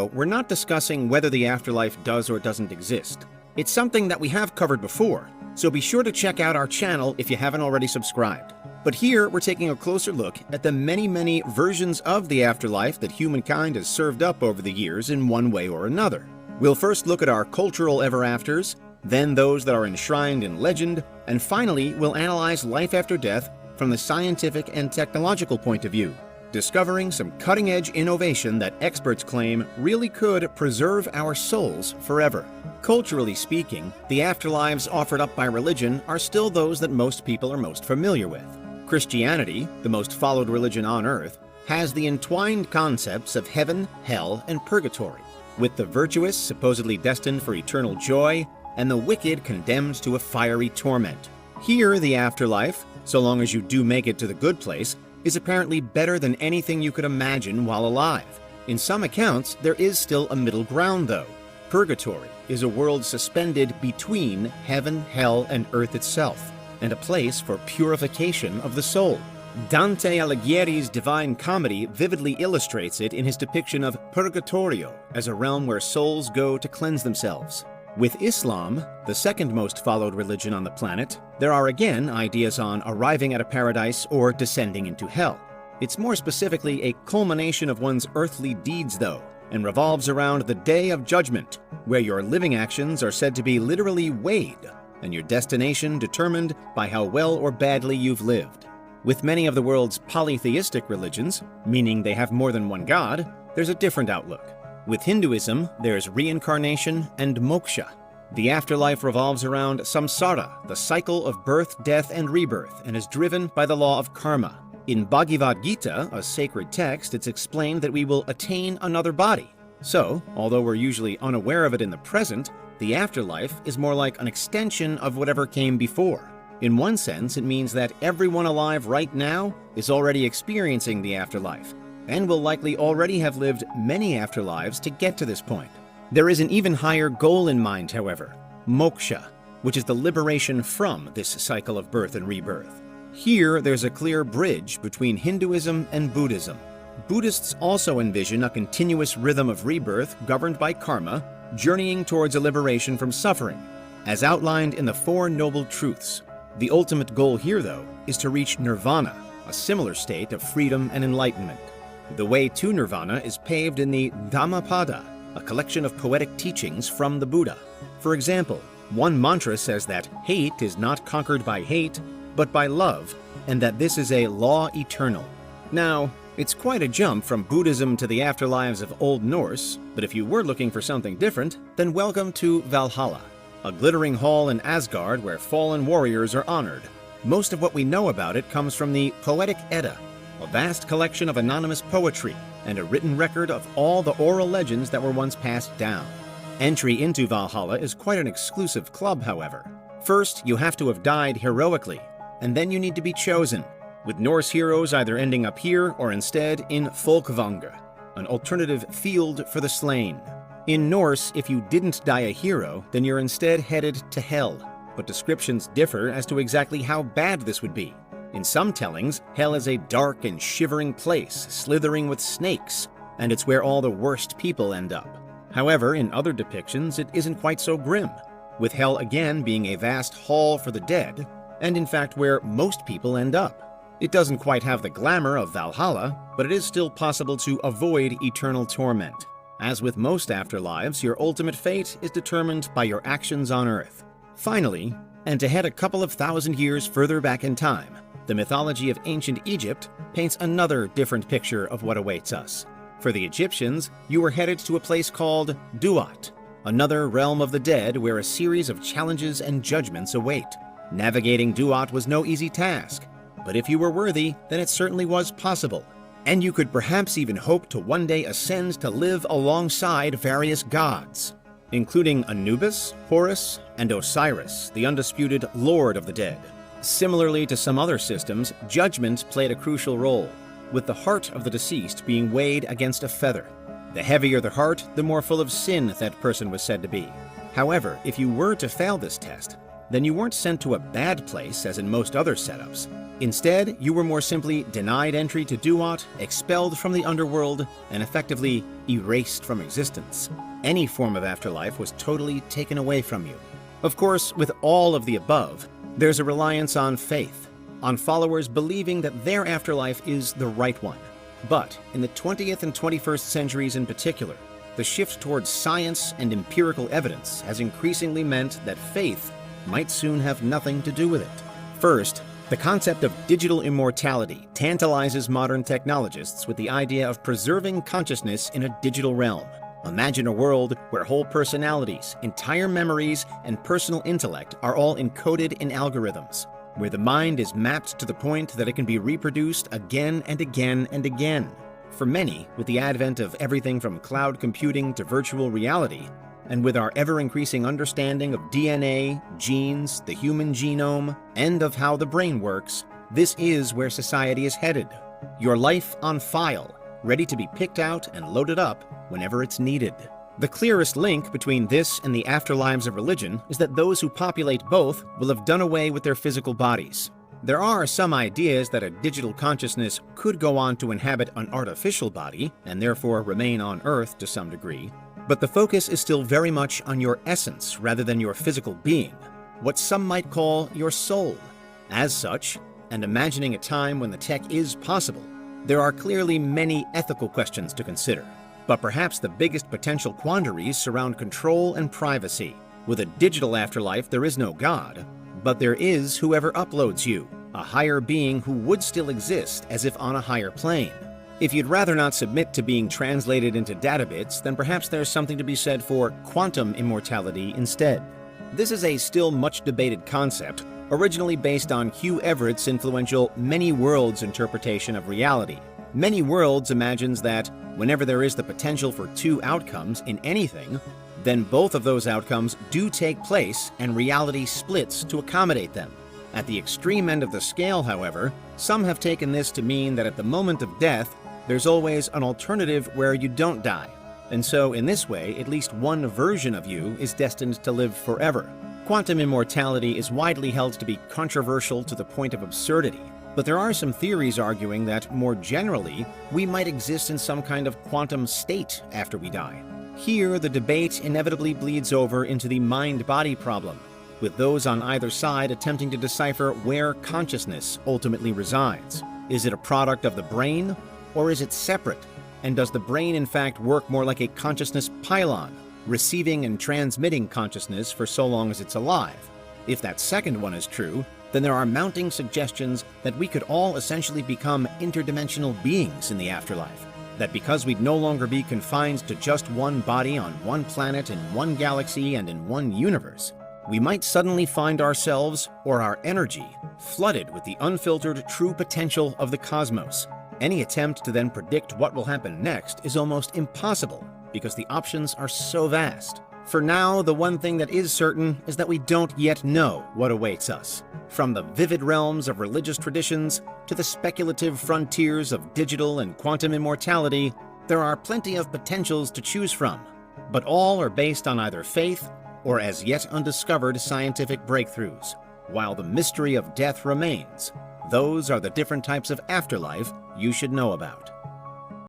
video, we're not discussing whether the afterlife does or doesn't exist. It's something that we have covered before, so be sure to check out our channel if you haven't already subscribed. But here, we're taking a closer look at the many versions of the afterlife that humankind has served up over the years in one way or another. We'll first look at our cultural ever-afters, then those that are enshrined in legend, and finally, we'll analyze life after death from the scientific and technological point of view, discovering some cutting-edge innovation that experts claim really could preserve our souls forever. Culturally speaking, the afterlives offered up by religion are still those that most people are most familiar with. Christianity, the most followed religion on earth, has the entwined concepts of heaven, hell, and purgatory, with the virtuous supposedly destined for eternal joy, and the wicked condemned to a fiery torment. Here, the afterlife, so long as you do make it to the good place, is apparently better than anything you could imagine while alive. In some accounts, there is still a middle ground though. Purgatory is a world suspended between heaven, hell, and earth itself, and a place for purification of the soul. Dante Alighieri's Divine Comedy vividly illustrates it in his depiction of Purgatorio as a realm where souls go to cleanse themselves. With Islam, the second most followed religion on the planet, there are again ideas on arriving at a paradise or descending into hell. It's more specifically a culmination of one's earthly deeds though, and revolves around the Day of Judgment, where your living actions are said to be literally weighed, and your destination determined by how well or badly you've lived. With many of the world's polytheistic religions, meaning they have more than one god, there's a different outlook. With Hinduism, there's reincarnation and moksha. The afterlife revolves around samsara, the cycle of birth, death, and rebirth, and is driven by the law of karma. In Bhagavad Gita, a sacred text, it's explained that we will attain another body. So, although we're usually unaware of it in the present, the afterlife is more like an extension of whatever came before. In one sense, it means that everyone alive right now is already experiencing the afterlife, and will likely already have lived many afterlives to get to this point. There is an even higher goal in mind, however, moksha, which is the liberation from this cycle of birth and rebirth. Here, there's a clear bridge between Hinduism and Buddhism. Buddhists also envision a continuous rhythm of rebirth governed by karma, journeying towards a liberation from suffering, as outlined in the Four Noble Truths. The ultimate goal here, though, is to reach nirvana, a similar state of freedom and enlightenment. The way to nirvana is paved in the Dhammapada, a collection of poetic teachings from the Buddha. For example, one mantra says that hate is not conquered by hate, but by love, and that this is a law eternal. Now, it's quite a jump from Buddhism to the afterlives of Old Norse, but if you were looking for something different, then welcome to Valhalla, a glittering hall in Asgard where fallen warriors are honored. Most of what we know about it comes from the Poetic Edda, a vast collection of anonymous poetry, and a written record of all the oral legends that were once passed down. Entry into Valhalla is quite an exclusive club, however. First, you have to have died heroically, and then you need to be chosen, with Norse heroes either ending up here or instead in Folkvangr, an alternative field for the slain. In Norse, if you didn't die a hero, then you're instead headed to hell, but descriptions differ as to exactly how bad this would be. In some tellings, hell is a dark and shivering place, slithering with snakes, and it's where all the worst people end up. However, in other depictions, it isn't quite so grim, with hell again being a vast hall for the dead, and in fact where most people end up. It doesn't quite have the glamour of Valhalla, but it is still possible to avoid eternal torment. As with most afterlives, your ultimate fate is determined by your actions on Earth. Finally, and to head a couple of thousand years further back in time, the mythology of ancient Egypt paints another different picture of what awaits us. For the Egyptians, you were headed to a place called Duat, another realm of the dead where a series of challenges and judgments await. Navigating Duat was no easy task, but if you were worthy, then it certainly was possible. And you could perhaps even hope to one day ascend to live alongside various gods, including Anubis, Horus, and Osiris, the undisputed Lord of the Dead. Similarly to some other systems, judgment played a crucial role, with the heart of the deceased being weighed against a feather. The heavier the heart, the more full of sin that person was said to be. However, if you were to fail this test, then you weren't sent to a bad place as in most other setups. Instead, you were more simply denied entry to Duat, expelled from the underworld, and effectively erased from existence. Any form of afterlife was totally taken away from you. Of course, with all of the above, there's a reliance on faith, on followers believing that their afterlife is the right one. But in the 20th and 21st centuries in particular, the shift towards science and empirical evidence has increasingly meant that faith might soon have nothing to do with it. First, the concept of digital immortality tantalizes modern technologists with the idea of preserving consciousness in a digital realm. Imagine a world where whole personalities, entire memories, and personal intellect are all encoded in algorithms, where the mind is mapped to the point that it can be reproduced again and again and again. For many, with the advent of everything from cloud computing to virtual reality, and with our ever-increasing understanding of DNA, genes, the human genome, and of how the brain works, this is where society is headed. Your life on file, ready to be picked out and loaded up whenever it's needed. The clearest link between this and the afterlives of religion is that those who populate both will have done away with their physical bodies. There are some ideas that a digital consciousness could go on to inhabit an artificial body, and therefore remain on Earth to some degree, but the focus is still very much on your essence rather than your physical being, what some might call your soul. As such, and imagining a time when the tech is possible, there are clearly many ethical questions to consider. But perhaps the biggest potential quandaries surround control and privacy. With a digital afterlife, there is no God, but there is whoever uploads you, a higher being who would still exist as if on a higher plane. If you'd rather not submit to being translated into data bits, then perhaps there's something to be said for quantum immortality instead. This is a still much debated concept, originally based on Hugh Everett's influential many worlds interpretation of reality. Many worlds imagines that whenever there is the potential for two outcomes in anything, then both of those outcomes do take place and reality splits to accommodate them. At the extreme end of the scale, however, some have taken this to mean that at the moment of death, there's always an alternative where you don't die. And so in this way, at least one version of you is destined to live forever. Quantum immortality is widely held to be controversial to the point of absurdity, but there are some theories arguing that, more generally, we might exist in some kind of quantum state after we die. Here, the debate inevitably bleeds over into the mind-body problem, with those on either side attempting to decipher where consciousness ultimately resides. Is it a product of the brain, or is it separate? And does the brain in fact work more like a consciousness pylon, receiving and transmitting consciousness for so long as it's alive? If that second one is true, then there are mounting suggestions that we could all essentially become interdimensional beings in the afterlife. That because we'd no longer be confined to just one body on one planet in one galaxy and in one universe, we might suddenly find ourselves, or our energy, flooded with the unfiltered true potential of the cosmos. Any attempt to then predict what will happen next is almost impossible because the options are so vast. For now, the one thing that is certain is that we don't yet know what awaits us. From the vivid realms of religious traditions to the speculative frontiers of digital and quantum immortality, there are plenty of potentials to choose from, but all are based on either faith or as yet undiscovered scientific breakthroughs. While the mystery of death remains, those are the different types of afterlife you should know about.